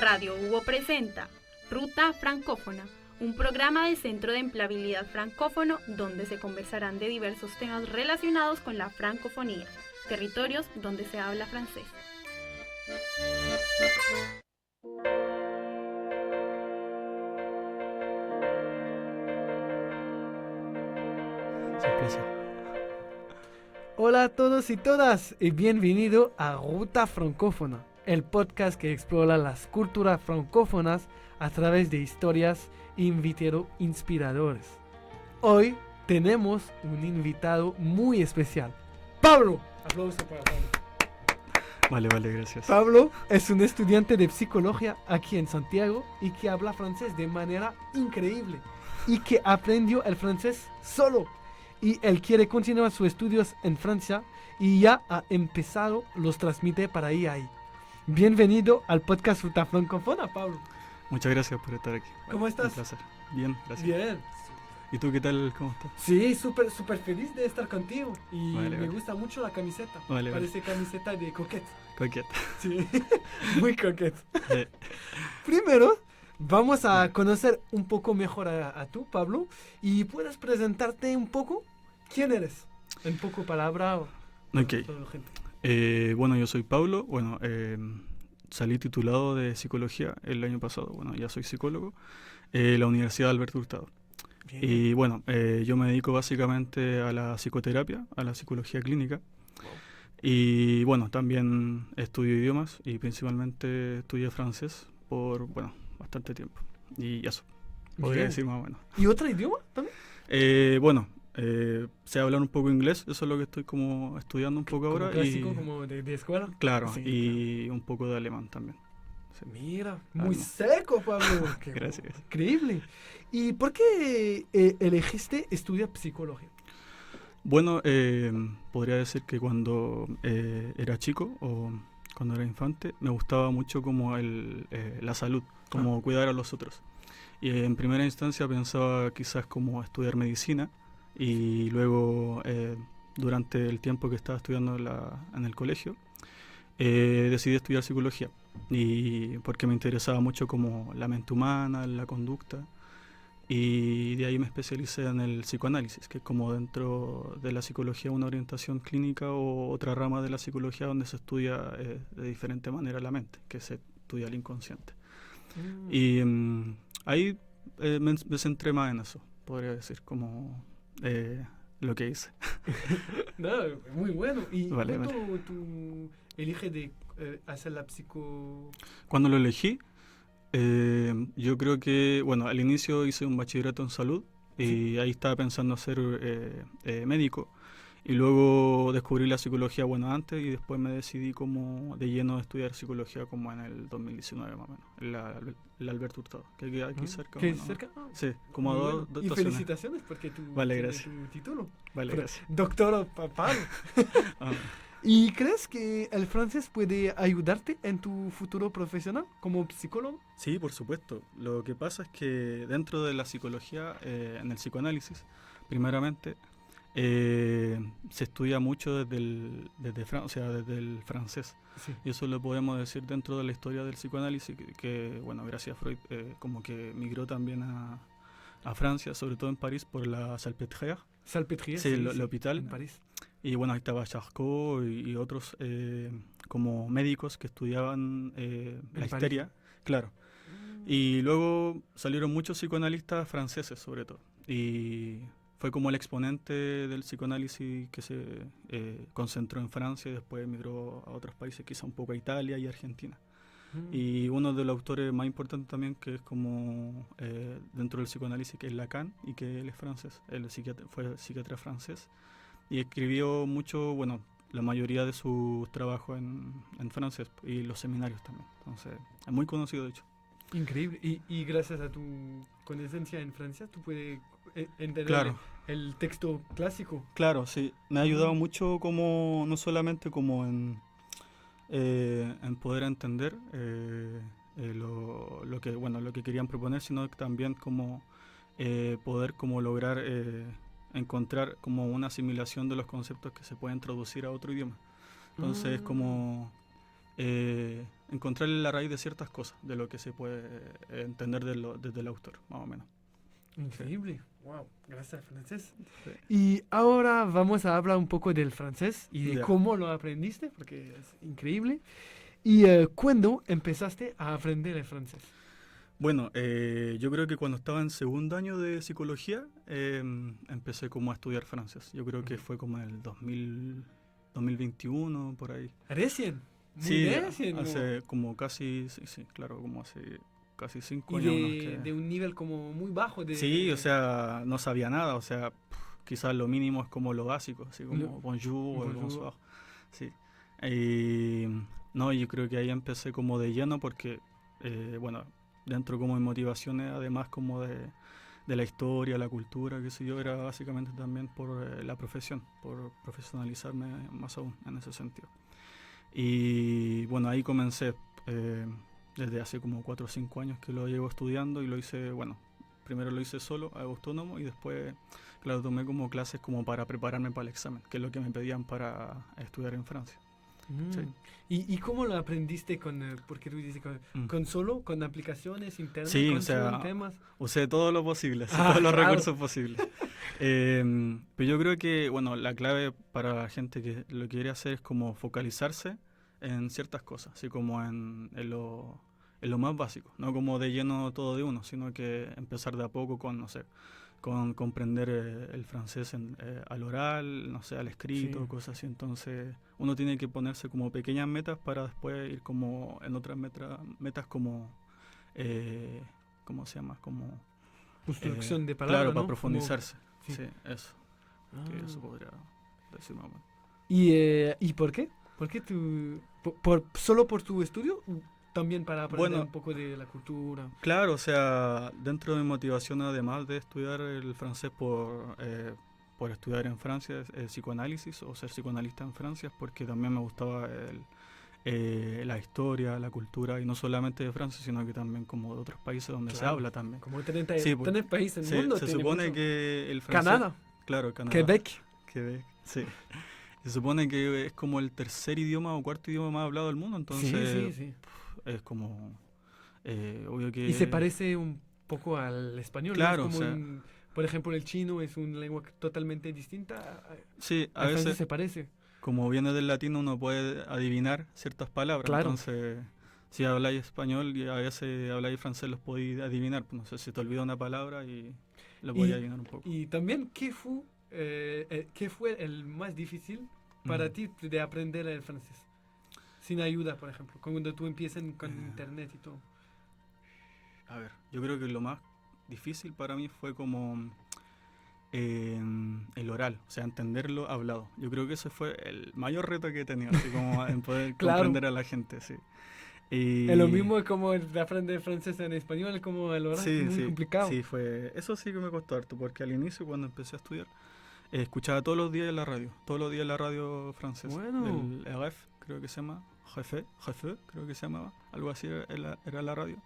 Radio Hugo presenta Ruta Francófona, un programa del Centro de Empleabilidad Francófono donde se conversarán de diversos temas relacionados con la francofonía, territorios donde se habla francés. Sorpresa. Hola a todos y todas y bienvenido a Ruta Francófona, el podcast que explora las culturas francófonas a través de historias e invitados inspiradores. Hoy tenemos un invitado muy especial, Pablo. Aplausos para Pablo. Vale, gracias. Pablo es un estudiante de psicología aquí en Santiago y que habla francés de manera increíble y que aprendió el francés solo. Y él quiere continuar sus estudios en Francia y ya ha empezado, los transmite para ir ahí. Bienvenido al podcast Ruta Francófona, Pablo. Muchas gracias por estar aquí. ¿Cómo estás? Un placer. Bien, gracias. Bien. ¿Y tú qué tal? ¿Cómo estás? Sí, súper feliz de estar contigo. Y Vale. me gusta mucho la camiseta. Vale. Parece camiseta de coquette. Coqueta. Sí, muy coquette. Primero, vamos a conocer un poco mejor a tú, Pablo. ¿Y puedes presentarte un poco? ¿Quién eres? En poco palabra. Ok. Bueno, yo soy Pablo. Bueno, salí titulado de psicología el año pasado. Bueno, ya soy psicólogo. La Universidad Alberto Hurtado. Bien. Y bueno, yo me dedico básicamente a la psicoterapia, a la psicología clínica. Wow. Y bueno, también estudio idiomas y principalmente estudié francés por, bueno, bastante tiempo. Y eso, podría Bien. decir más o menos. ¿Y otro idioma también? Sé hablar un poco inglés, eso es lo que estoy como estudiando un poco Como ahora. clásico, como de escuela. Claro, Sí, y un poco de alemán también. Sí. Mira, muy no. seco, Pablo. Qué Gracias. increíble. ¿Y por qué elegiste estudiar psicología? Bueno, podría decir que cuando era chico o cuando era infante me gustaba mucho como la salud, como cuidar a los otros. Y en primera instancia pensaba quizás como estudiar medicina y luego durante el tiempo que estaba estudiando en el colegio decidí estudiar psicología y porque me interesaba mucho como la mente humana, la conducta. Y de ahí me especialicé en el psicoanálisis, que es como dentro de la psicología una orientación clínica o otra rama de la psicología donde se estudia de diferente manera la mente, que se estudia el inconsciente. Y ahí me centré más en eso, podría decir, como lo que hice. No, muy bueno. ¿Y Vale, cuándo tú eliges de hacer la psico...? Cuando lo elegí, yo creo que, bueno, al inicio hice un bachillerato en salud y ahí estaba pensando hacer médico. Y luego descubrí la psicología, bueno, antes y después me decidí como de lleno a estudiar psicología como en el 2019 más o menos, en la Alberto Hurtado, que queda aquí cerca. ¿Qué bueno, cerca? Sí, como a Muy dos bueno. Y estaciones. felicitaciones porque tú Vale, tienes gracias. tu título. Vale, Pero, gracias. doctor Pablo. Ah, ¿Y crees que el francés puede ayudarte en tu futuro profesional como psicólogo? sí, por supuesto. Lo que pasa es que dentro de la psicología, en el psicoanálisis, primeramente, se estudia mucho desde el francés. Sí. Y eso lo podemos decir dentro de la historia del psicoanálisis, bueno, gracias a Freud, como que migró también a Francia, sobre todo en París, por la Salpêtrière. Salpêtrière, Sí, el hospital. en París. Y bueno, ahí estaba Charcot y otros como médicos que estudiaban la París. histeria. Claro. Y luego salieron muchos psicoanalistas franceses, sobre todo. Y fue como el exponente del psicoanálisis que se concentró en Francia y después emigró a otros países, quizá un poco a Italia y Argentina. Y uno de los autores más importantes también, que es como dentro del psicoanálisis, que es Lacan, y que él es francés. Él fue psiquiatra francés y escribió mucho, bueno, la mayoría de sus trabajos en francés y los seminarios también. Entonces, es muy conocido de hecho. Increíble. Y gracias a tu conexión en Francia, tú puedes entender Claro. el texto clásico. Claro, sí. Me ha ayudado mucho como, no solamente como en poder entender lo que querían proponer, sino también como poder como lograr encontrar como una asimilación de los conceptos que se pueden traducir a otro idioma. Entonces es como encontrarle la raíz de ciertas cosas, de lo que se puede entender desde el autor, más o menos. Increíble. Wow, gracias, francés. Sí. Y ahora vamos a hablar un poco del francés y de Ya. cómo lo aprendiste, porque es increíble. ¿Y cuándo empezaste a aprender el francés? Bueno, yo creo que cuando estaba en segundo año de psicología, empecé como a estudiar francés. Yo creo que fue como en el 2021, por ahí. Recién. Muy Sí, recién. hace como casi, sí, claro, como hace casi 5 Y años. ¿no? de un nivel como muy bajo. Sí, o sea, no sabía nada, o sea, quizás lo mínimo es como lo básico, así como Lo- bonjour o el bonjour. bonsoir. Sí. Y no, yo creo que ahí empecé como de lleno porque, bueno, dentro como de motivaciones, además como de la historia, la cultura, qué sé yo, era básicamente también por la profesión, por profesionalizarme más aún en ese sentido. Y bueno, ahí comencé desde hace como 4 o 5 años que lo llevo estudiando y lo hice, bueno, primero lo hice solo, autónomo, y después, claro, tomé como clases como para prepararme para el examen, que es lo que me pedían para estudiar en Francia. Mm. Sí. ¿Y cómo lo aprendiste porque tú dices con solo, con aplicaciones internas, Sí, con o sea, temas? Usé todo lo posible, así, Ah, todos los claro. recursos posibles. Pero yo creo que, bueno, la clave para la gente que lo quiere hacer es como focalizarse en ciertas cosas, así como en lo más básico, no como de lleno todo de uno, sino que empezar de a poco con, no sé, con comprender el francés al oral, no sé, al escrito, Sí. cosas así. Entonces uno tiene que ponerse como pequeñas metas para después ir como en otras metas como, ¿cómo se llama? Como Construcción de palabras, claro, ¿no? para profundizarse. Sí. Sí, eso. Que Ah. eso podría decir más o menos. ¿Y por qué? ¿Por qué tú, solo por tu estudio? ¿O también para aprender Bueno, un poco de la cultura? claro, o sea, dentro de mi motivación, además de estudiar el francés por estudiar en Francia, el psicoanálisis o ser psicoanalista en Francia, es porque también me gustaba la historia, la cultura, y no solamente de Francia, sino que también como de otros países donde se Claro. habla también. Como 30 Sí, pues, países en el Se, mundo. se tiene supone mucho. que el francés... Canadá, Claro, Canadá. Quebec. Quebec, sí. Se supone que es como el tercer idioma o cuarto idioma más hablado del mundo, entonces Sí. es como obvio que... Y se parece un poco al español, ¿no? Claro, Es como o sea, por ejemplo, el chino es una lengua totalmente distinta. sí, a Al francés veces se parece. como viene del latín uno puede adivinar ciertas palabras, Claro. entonces si habláis español y a veces habláis francés los podéis adivinar, pues, no sé, si te olvida una palabra y lo podéis adivinar un poco. Y también, ¿qué fue el más difícil para ti de aprender el francés? Sin ayuda, por ejemplo, cuando tú empiezas con internet y todo. A ver, yo creo que lo más difícil para mí fue como el oral, o sea, entenderlo hablado. Yo creo que ese fue el mayor reto que he tenido, así como en poder Claro. comprender a la gente, sí. Y Es lo mismo como el de aprender francés en español, como el oral, sí, es muy sí, complicado. sí, eso sí que me costó harto, porque al inicio cuando empecé a estudiar, escuchaba todos los días en la radio francesa, Bueno. el RF, creo que se llama, Jefe, creo que se llamaba, algo así era la radio.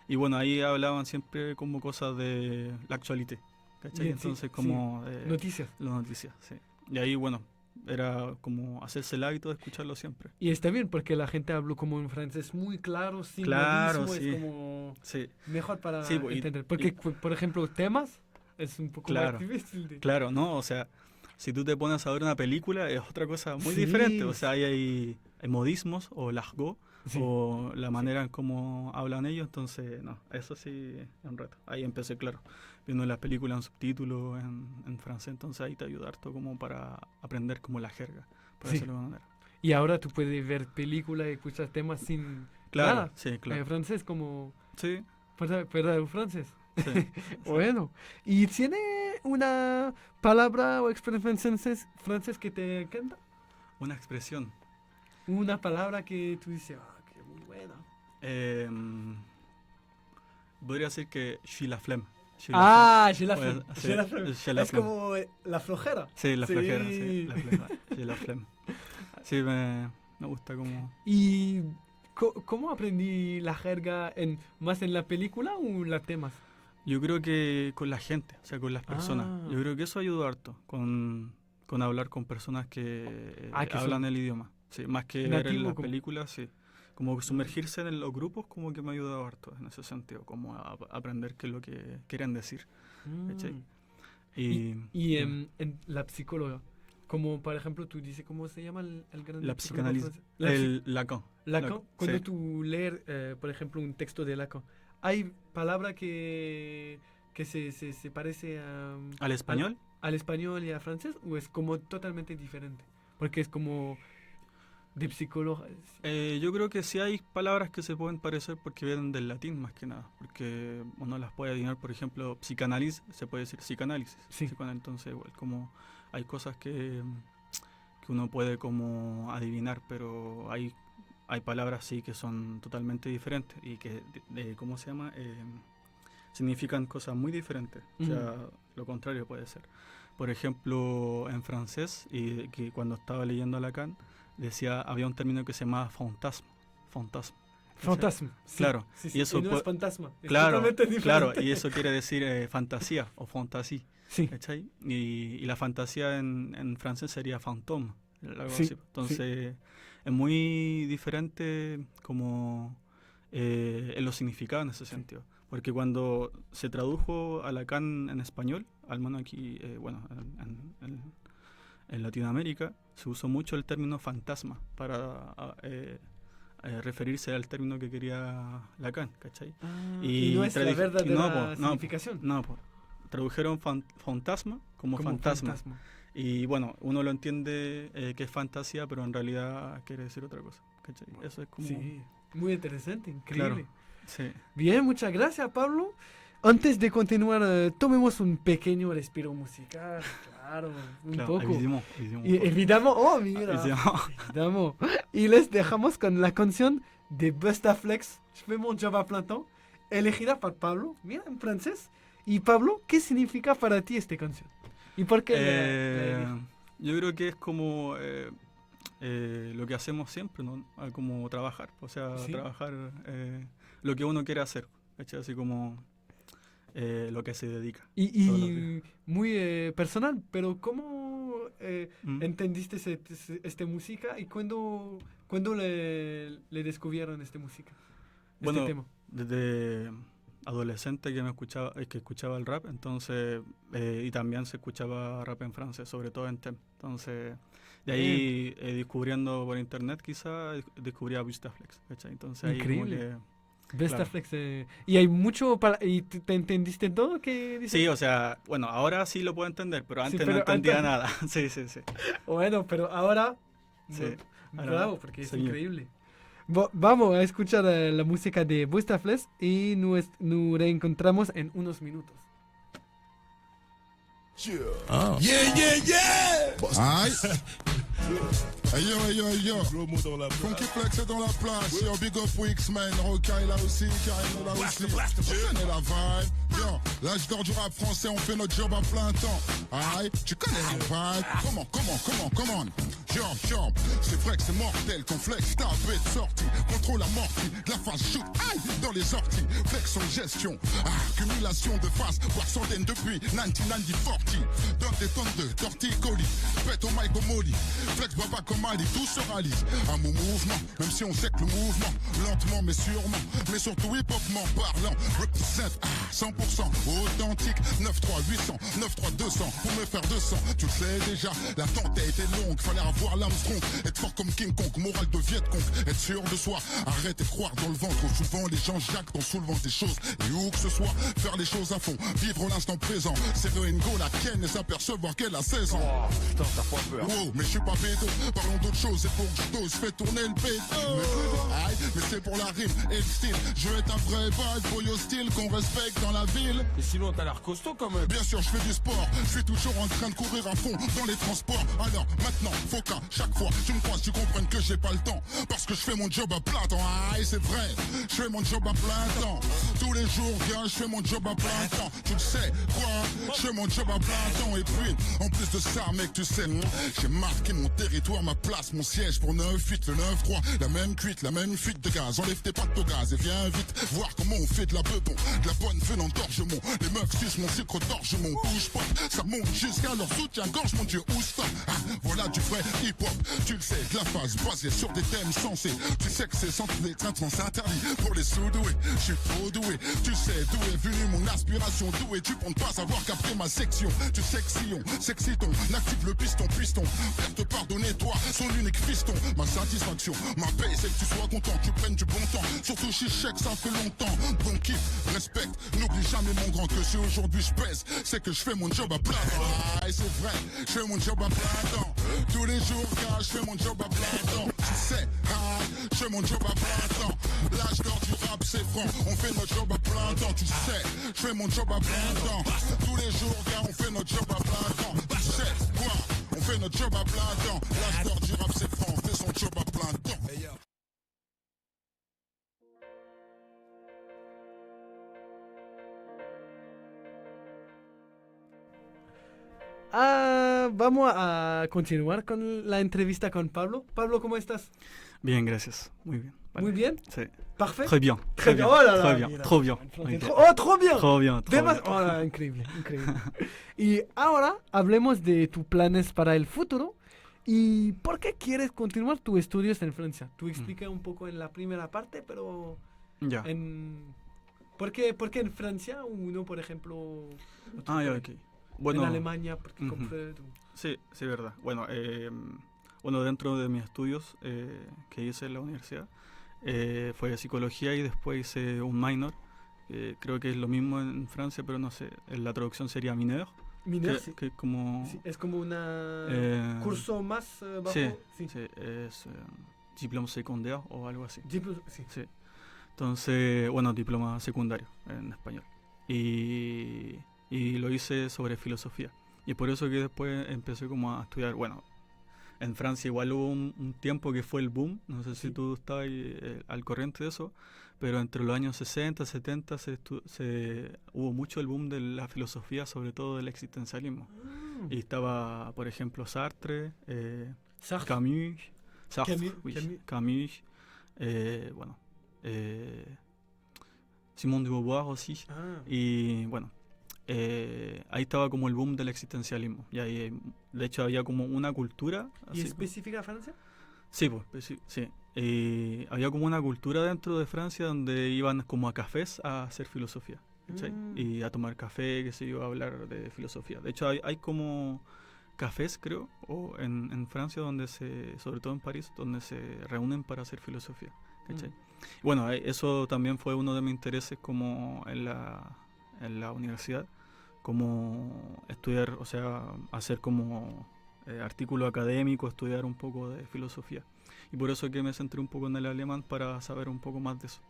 Y bueno, ahí hablaban siempre como cosas de la actualidad, ¿cachai? Bien, sí, Entonces sí. como Noticias. las noticias, sí. Y ahí, bueno, era como hacerse el hábito de escucharlo siempre. Y está bien porque la gente habla como en francés muy claro, sin Claro, modismo, sí. es como Sí, mejor para Sí, y- entender. Porque, por ejemplo, temas es un poco Claro. más difícil de... claro, ¿no? O sea, si tú te pones a ver una película es otra cosa muy Sí. diferente. O sea, hay modismos o l'argot Sí. o la manera en cómo hablan ellos. Entonces, no, eso sí es un reto. Ahí empecé, claro, viendo las películas en subtítulos en francés. Entonces ahí te ayuda harto como para aprender como la jerga, por Sí. decirlo de alguna manera. Y ahora tú puedes ver películas y escuchar temas sin Claro, nada. sí, claro. Francés como... Sí, ¿Verdad? El francés. sí. Bueno. ¿Y tiene una palabra o expresión francés que te encanta? Una expresión. Una palabra que tú dices, qué muy buena. Podría decir que je suis la flemme. J'ai la Pues, flemme. sí, J'ai la flemme. j'ai la Es flemme. como la flojera. Sí, la Sí. flojera, sí, la flema, sí, la flema. Sí, me gusta como... ¿Y cómo aprendí la jerga más en la película o en los temas? Yo creo que con la gente, o sea, con las personas. Ah. Yo creo que eso ayuda harto, con hablar con personas que Que hablan el idioma. Sí, más que ver en nativo las como- películas, sí. como sumergirse en los grupos como que me ha ayudado harto en ese sentido, como a aprender qué es lo que quieren decir. ¿Cachai? Y en la psicóloga, como por ejemplo tú dices, ¿cómo se llama el gran la psicólogo psicoanálisis, francés? Lacan. Lacan. Cuando Sí. tú lees, por ejemplo, un texto de Lacan, ¿hay palabra que se parece ¿Al español? al español y al francés o es como totalmente diferente? Porque es como de psicólogo. Yo creo que sí hay palabras que se pueden parecer porque vienen del latín más que nada, porque uno las puede adivinar, por ejemplo, psicanálisis, se puede decir psicanálisis. Sí. Entonces, igual, como hay cosas que uno puede como adivinar, pero hay palabras sí que son totalmente diferentes y que, ¿cómo se llama? Significan cosas muy diferentes. O sea, lo contrario puede ser. Por ejemplo, en francés, y que cuando estaba leyendo a Lacan, había un término que se llamaba fantasma. Fantasma. Sí, Claro. sí, sí. Y eso no es fantasma. Es Claro, totalmente diferente. claro, y eso quiere decir fantasía o fantasía. Sí. ¿Cachai? Y la fantasía en francés sería fantôme, algo Sí, así. Entonces, es muy diferente como en los significados en ese sentido. Porque cuando se tradujo a Lacan en español, al menos aquí, bueno, en Latinoamérica, se usó mucho el término fantasma para referirse al término que quería Lacan, ¿cachai? Y no es la verdadera significación. No, tradujeron fantasma como fantasma. Y bueno, uno lo entiende que es fantasía, pero en realidad quiere decir otra cosa, ¿cachai? Eso es como... Sí, muy interesante, increíble. Claro, sí. Bien, muchas gracias, Pablo. Antes de continuar, tomemos un pequeño respiro musical, claro, un poco. Évidemment. Y evidamos, oh, mira, Évidemment. évidamos. Y les dejamos con la canción de Bustaflex, Je fais mon job à plein temps, elegida por Pablo, mira, en francés. Y Pablo, ¿qué significa para ti esta canción? ¿Y por qué? Yo creo que es como lo que hacemos siempre, ¿no? Como trabajar, o sea, ¿Sí? trabajar lo que uno quiere hacer, ¿cachai? Así como lo que se dedica. Y muy personal, pero ¿cómo entendiste esta música y cuándo le descubrieron esta música? Bueno, tema. desde adolescente que escuchaba el rap, entonces, y también se escuchaba rap en francés, sobre todo en TEM. Entonces, de ahí descubriendo por internet quizá, descubrí a Bustaflex, ¿cachai? Entonces ahí Increíble. como que... Bustaflex. Y hay mucho ¿y te entendiste todo que dice? Sí, o sea, bueno, ahora sí lo puedo entender, pero antes pero no entendía antes- nada. Sí. Bueno, pero ahora, Sí. bravo, porque es Señor. increíble. Vamos a escuchar la música de Bustaflex y nos reencontramos en unos minutos. Oh. Yeah! Aïe. Hey yo. Funky Flex est dans la place. Yo, big up pour X-Men. Roca est là aussi, Karim est là aussi. Tu connais la vibe. Yo, l'âge d'or du rap français, on fait notre job à plein temps. Aïe, tu connais la vibe. Comment Yo, c'est vrai que c'est mortel. Ton flex tapé de sortie. Contrôle amorti, de la phase shoot. Aïe, dans les sorties. Flex en gestion. Accumulation de phases, voire centaines depuis 1940. Donne des tonnes de torticolis. Pète au mic au molly. Flex boit pas comme Ali, tout se ralise à mon mouvement, même si on sait que le mouvement, lentement mais sûrement, mais surtout hip-hopment parlant, represent 100% authentique, 9-3 800, 9-3 200, pour me faire 200, tu le sais déjà, la tente a été longue, fallait avoir l'âme strong, être fort comme King Kong, morale de Viet Cong, être sûr de soi, arrête de croire dans le ventre, souvent les gens jactent en soulevant des choses, et où que ce soit, faire les choses à fond, vivre l'instant présent, c'est Go la ken et s'apercevoir qu'elle a 16 ans. Oh, putain, t'as pas peur. Wow, mais je suis pas pédo, parlons d'autre chose, c'est pour que je dose, fais tourner le pédo. Aïe, mais c'est pour la rime et le style. Je veux être un vrai bad boy hostile qu'on respecte dans la ville. Et sinon, t'as l'air costaud quand même. Bien sûr, je fais du sport, je suis toujours en train de courir à fond dans les transports. Alors maintenant, faut qu'à chaque fois tu me croises, tu comprennes que j'ai pas le temps. Parce que je fais mon job à plein temps. Aïe, c'est vrai, je fais mon job à plein temps. Tous les jours, viens, je fais mon job à plein temps. Tu le sais, quoi, je fais mon job à plein temps. Et puis, en plus de ça, mec, tu sais, j'ai marqué mon territoire, ma place, mon siège pour 9-8, le 9-3. La même cuite, la même fuite de gaz. Enlève tes pattes au gaz et viens vite voir comment on fait de la bebon, de la bonne feu d'engorgement. Les meufs sucent mon sucre d'orge, mon bouge pas. Ça monte jusqu'à leur soutien-gorge, mon Dieu, où ça? Ah, voilà du vrai hip-hop. Tu le sais, de la phase basée sur des thèmes sensés. Tu sais que c'est sans être interdit pour les sous-doués. Je suis trop doué, tu sais d'où est venue mon aspiration. D'où es-tu pour ne pas savoir qu'après ma section, tu sais que si on sexy ton, active le piston. Père te pardonner, toi, son unique fiston. Ma satisfaction, ma paix, c'est que tu sois content, que tu prennes du bon temps. Surtout chez Chèque, ça fait longtemps. Donc kiffe, respecte, n'oublie jamais mon grand que si aujourd'hui je pèse, c'est que je fais mon job à plein temps. Et c'est vrai, je fais mon job à plein temps. Tous les jours, car je fais mon job à plein temps. Tu sais, je fais mon job à plein temps. L'âge d'or du rap, c'est franc, on fait notre job à plein temps. Tu sais, je fais mon job à plein temps. Tous les jours, car on fait notre job à plein temps. Tu sais, quoi? On fait notre job à plein temps. L'âge d'or du rap, c'est franc, on fait son job à plein temps. Vamos a continuar con la entrevista con Pablo. Pablo, ¿cómo estás? Bien, gracias. Muy bien. Vale. Muy bien. Sí. Parfait. Très bien. Très bien. bien. Oh là là, Très bien. mira. Trop bien. Trop, Muy bien. oh, trop bien. Trop bien. Trop Demas- bien. oh, là, increíble, increíble. Y ahora hablemos de tus planes para el futuro y por qué quieres continuar tus estudios en Francia. Tú explica un poco en la primera parte, pero Ya. ¿por qué en Francia uno, por ejemplo, Ah, ya, ok. Bueno, en Alemania, por qué ujú. compré sí, sí, verdad. Bueno, bueno, dentro de mis estudios que hice en la universidad, fue psicología y después hice un minor. Creo que es lo mismo en Francia, pero no sé, la traducción sería mineur, mineur, sí. que es como... Sí, es como un curso más bajo. Sí, Sí. sí, es diploma secundario o algo así. Sí. Sí. Entonces, bueno, diploma secundario en español. Y lo hice sobre filosofía. Y por eso que después empecé como a estudiar, bueno, en Francia igual hubo un tiempo que fue el boom, no sé si Sí. tú estás ahí, al corriente de eso, pero entre los años 60, 70 hubo mucho el boom de la filosofía, sobre todo del existencialismo. Y estaba, por ejemplo, Sartre, Sartre. Camus, oui, Camus. Camus, bueno, Simone de Beauvoir aussi. Ah. Y bueno, ahí estaba como el boom del existencialismo. Y ahí, de hecho, había como una cultura. ¿Y así, específica Francia? sí, pues sí, sí. Había como una cultura dentro de Francia donde iban como a cafés a hacer filosofía. ¿Cachai? Y a tomar café, qué sé yo, a hablar de filosofía. De hecho, hay como cafés, creo, o en Francia, donde sobre todo en París, donde se reúnen para hacer filosofía. ¿Cachai? Bueno, eso también fue uno de mis intereses como en la universidad, como estudiar, o sea, hacer como artículo académico, estudiar un poco de filosofía. Y por eso que me centré un poco en el alemán para saber un poco más de eso.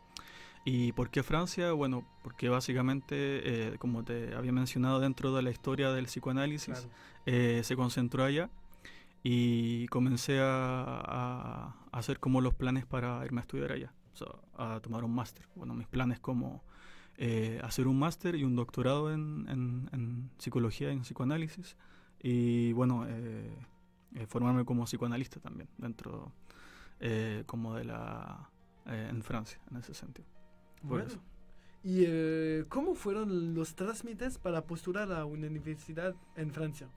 ¿Y por qué Francia? Bueno, porque básicamente, como te había mencionado dentro de la historia del psicoanálisis, Claro. se concentró allá y comencé a hacer como los planes para irme a estudiar allá, o sea, a tomar un máster. Bueno, mis planes como hacer un máster y un doctorado en psicología y en psicoanálisis y bueno, formarme como psicoanalista también dentro como de en Francia, en ese sentido. Por Bueno. eso. ¿Y cómo fueron los trámites para postular a una universidad en Francia?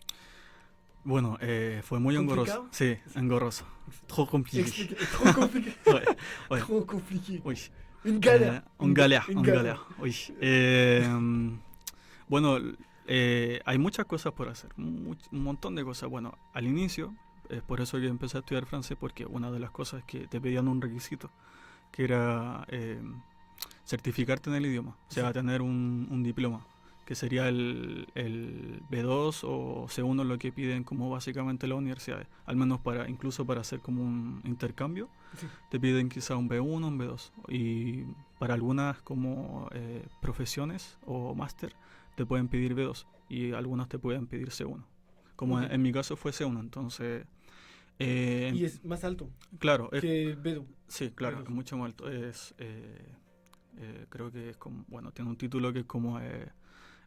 Bueno, fue muy engorroso. ¿Complicado? Sí, engorroso. Trop compliqué. Explique, trop compliqué. Ouais, ouais. Trop compliqué. Oui. Une galère. Un galère, Une un galère. galère. Oui. Bueno, hay muchas cosas por hacer, un montón de cosas. Bueno, al inicio, es por eso que empecé a estudiar francés, porque una de las cosas es que te pedían un requisito, que era certificarte en el idioma, o sea, Sí. tener un diploma, que sería el B2 o C1, lo que piden como básicamente las universidades, al menos incluso para hacer como un intercambio, Sí. te piden quizá un B1, un B2, y para algunas como profesiones o máster te pueden pedir B2 y algunas te pueden pedir C1, como Ok. en mi caso fue C1, entonces Y es más alto claro, que Bedu. sí, claro, B2. es mucho más alto, creo que es como, bueno, tiene un título que es como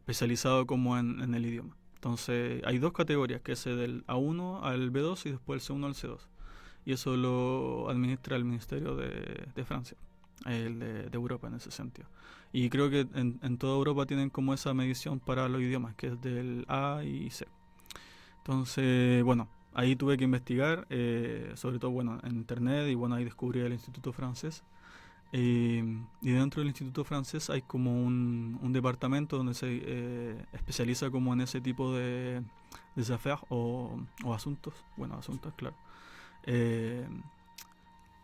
especializado como en el idioma. Entonces hay dos categorías, que es del A1 al B2 y después el C1 al C2. Y eso lo administra el Ministerio de Francia, el de Europa en ese sentido. Y creo que en toda Europa tienen como esa medición para los idiomas, que es del A y C. Entonces, bueno, ahí tuve que investigar, sobre todo, bueno, en internet, y bueno, ahí descubrí el Instituto Francés. Y dentro del Instituto Francés hay como un departamento donde se especializa como en ese tipo de affaires o asuntos, bueno, asuntos, claro.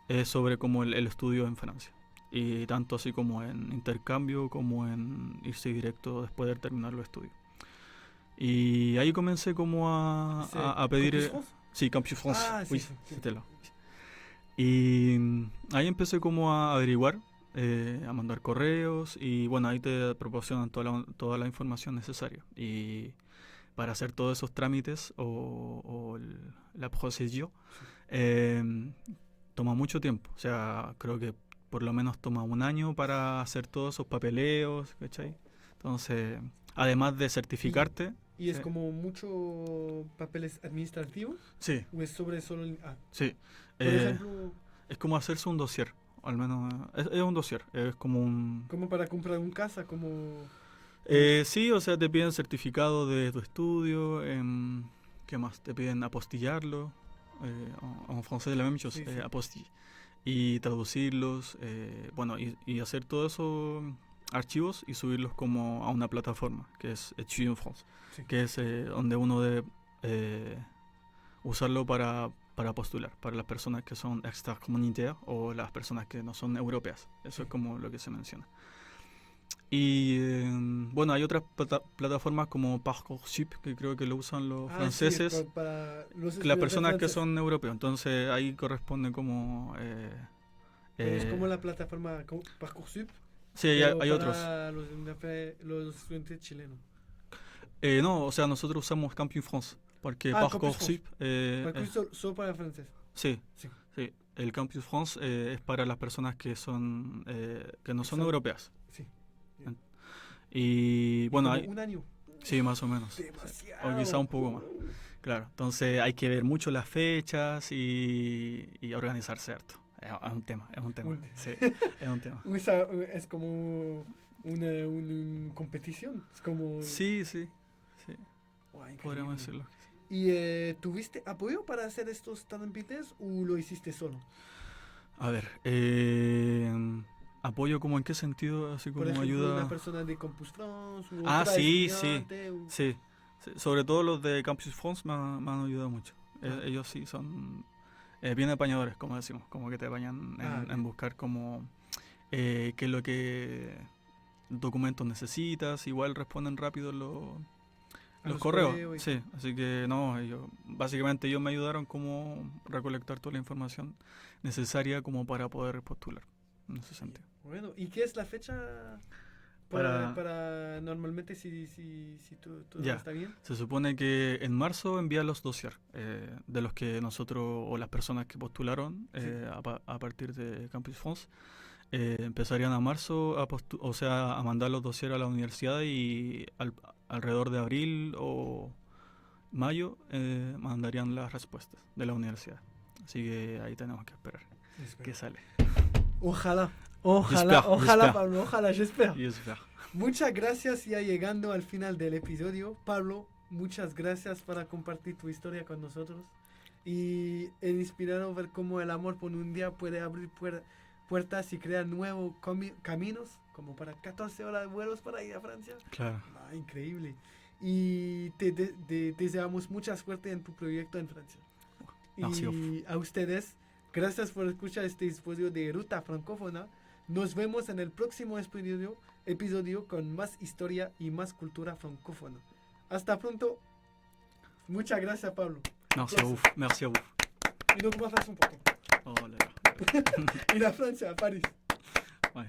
Es sobre como el estudio en Francia. Y tanto así como en intercambio como en irse directo después de terminar los estudios. Y ahí comencé como a pedir... Campus France? Sí, Campus France. Ah, oui, sí, sí. c'était là. Y ahí empecé como a averiguar, a mandar correos y bueno, ahí te proporcionan toda la información necesaria. Y para hacer todos esos trámites o la procedure, toma mucho tiempo. O sea, creo que por lo menos toma un año para hacer todos esos papeleos, ¿cachai? Entonces, además de certificarte... ¿Y es Sí. como mucho papeles administrativos? Sí, ¿O es sobre solo sí. por ejemplo, Es como hacerse un dossier, al menos es un dossier, es como un... como para comprar una casa, como... Sí, o sea, te piden certificado de tu estudio, ¿qué más? Te piden apostillarlo, en francés la même chose, Sí, sí. apostille, y traducirlos, bueno, y hacer todos esos archivos y subirlos como a una plataforma, que es Études en France, Sí. que es donde uno debe usarlo para postular, para las personas que son extracomunitarias o las personas que no son europeas. Eso es como lo que se menciona. Y bueno, hay otras plataformas como Parcoursup, que creo que lo usan los franceses, Sí, para los que las personas que estudiantes son europeos. Entonces ahí corresponde como... es como la plataforma Parcoursup. sí, pero hay otros. para los estudiantes chilenos. No, o sea, nosotros usamos Campus France, porque Ah, Campus Parcoursup... Parcoursup solo para francés. sí, Sí. sí, el Campus France es para las personas que son que no son Son- europeas. Sí. Y bueno, Como hay, un año. sí, más o menos. Demasiado. O quizá un poco más. Claro, entonces hay que ver mucho las fechas y organizarse harto. Es un tema, es un tema. Un- Sí, es un tema. Es como una competición. Es como... Sí, sí, sí, Guau, increíble. podríamos decirlo. ¿Y tuviste apoyo para hacer estos trámites o lo hiciste solo? A ver, apoyo como en qué sentido, así como Por ejemplo, ayuda... una persona de Campus France o Ah, otra sí, estudiante, o- Sí, sí, sobre todo los de Campus France me han ayudado mucho. Ah. Ellos sí son bien apañadores, como decimos, como que te apañan Ah, en bien. buscar como qué es lo que documentos necesitas, igual responden rápido A los los correos. correos y- Sí, así que no, básicamente ellos me ayudaron como recolectar toda la información necesaria como para poder postular, en ese sentido. Bueno, ¿y qué es la fecha para normalmente si todo Ya. está bien? Se supone que en marzo envían los dossiers de los que nosotros o las personas que postularon Sí. a partir de Campus France empezarían a marzo a mandar los dossiers a la universidad y alrededor de abril o mayo mandarían las respuestas de la universidad. Así que ahí tenemos que esperar qué sale. Ojalá, J'espère. Pablo, ojalá, j'espère. Y espero. Muchas gracias, ya llegando al final del episodio. Pablo, muchas gracias por compartir tu historia con nosotros y en inspirarnos a ver cómo el amor por un día puede abrir puertas y crear nuevos caminos, como para 14 horas de vuelos para ir a Francia. Claro. Ah, increíble. Y te deseamos mucha suerte en tu proyecto en Francia. Merci. Y a ustedes, gracias por escuchar este episodio de Ruta Francófona. Nos vemos en el próximo episodio con más historia y más cultura francófona. Hasta pronto. Muchas gracias, Pablo. Merci à vous. Merci à vous. Y nos vemos un poco. Oh là là. Ir a Francia, a París. Ouais.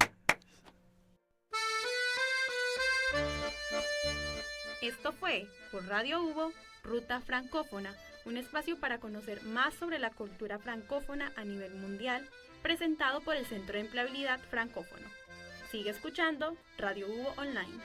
Esto fue, por Radio Hugo, Ruta Francófona, un espacio para conocer más sobre la cultura francófona a nivel mundial, presentado por el Centro de Empleabilidad Francófono. Sigue escuchando Radio Hugo Online.